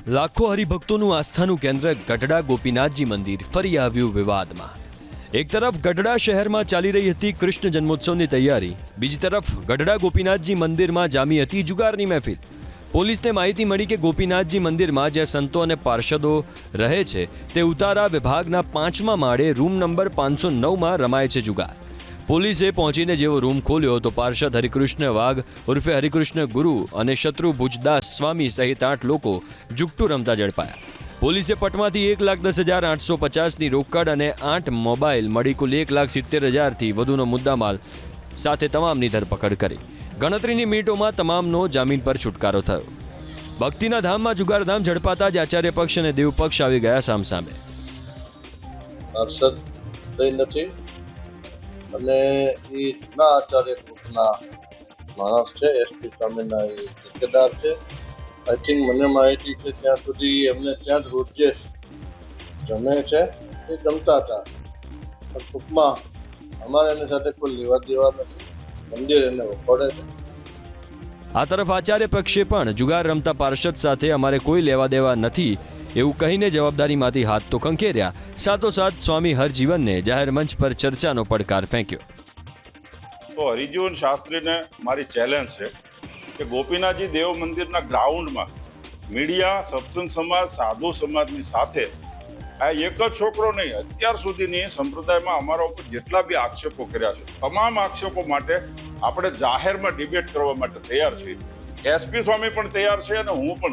લાખો હરિભક્તોનું આસ્થાનું કેન્દ્ર ગઢડા ગોપીનાથજી મંદિર ફરી આવ્યું વિવાદમાં। એક તરફ ગઢડા શહેરમાં ચાલી રહી હતી કૃષ્ણ જન્મોત્સવની તૈયારી, બીજી તરફ ગઢડા ગોપીનાથજી મંદિરમાં જામી હતી જુગારની મહેફિલ। પોલીસને માહિતી મળી કે ગોપીનાથજી મંદિરમાં જ્યાં સંતો અને પાર્ષદો રહે છે તે ઉતારા વિભાગના 5મા માળે રૂમ નંબર 509માં રમાય છે જુગાર। પોલીસે પહોંચીને જેવો રૂમ ખોલ્યો તો પાર્ષદ હરિકૃષ્ણ વાઘ ઉર્ફે હરિકૃષ્ણ ગુરુ અને શત્રુ ભુજદાસ સ્વામી સહિત 8 લોકો જુગટુ રમતા ઝડપાયા। પોલીસે પટમાંથી 1,10,850ની રોકડ અને 8 મોબાઈલ મળી કુલ 1,70,000થી વધુનો મુદ્દામાલ સાથે તમામની ધરપકડ કરી। ગણતરીની મિનિટોમાં તમામનો જામીન પર છુટકારો થયો। ભક્તિના ધામમાં જુગારધામ ઝડપાતા જ આચાર્ય પક્ષ અને દેવ પક્ષ આવી ગયા સામસામે। પાર્ષદ થઈ નથી અને એ જૂના આચાર્ય ગ્રુપના માણસ છે, એસપી સામેના એ ઠેકેદાર છે। આઈ થિંક મને માહિતી છે ત્યાં સુધી એમને ત્યાં જ રોજે જમે છે, એ જમતા હતા, પણ ટૂંકમાં અમારે એની સાથે કોઈ લેવા દેવા નથી, મંદિર એને વખોડે છે। આ તરફ આચાર્ય પક્ષે પણ જુગાર રમતા પાર્ષદ સાથે અમારે કોઈ લેવા દેવા નથી એવું કહીને જવાબદારીમાંથી હાથ તો ખંખેર્યા, સાથોસાથ સ્વામી હરજીવનને જાહેર મંચ પર ચર્ચાનો પડકાર ફેંક્યો। તો હરિજીવન શાસ્ત્રીને મારી ચેલેન્જ છે કે ગોપીનાથજી દેવ મંદિરના ગ્રાઉન્ડમાં મીડિયા, સત્સંગ સમાજ, સાધુ સમાજની સાથે આ એક જ છોકરો નહીં, અત્યાર સુધીની સંપ્રદાયમાં અમારા ઉપર જેટલા બી આક્ષેપો કર્યા છે તમામ આક્ષેપો માટે આપણે જાહેરમાં ડિબેટ કરવા માટે તૈયાર છીએ। એસપી સ્વામી પણ તૈયાર છે અને હું પણ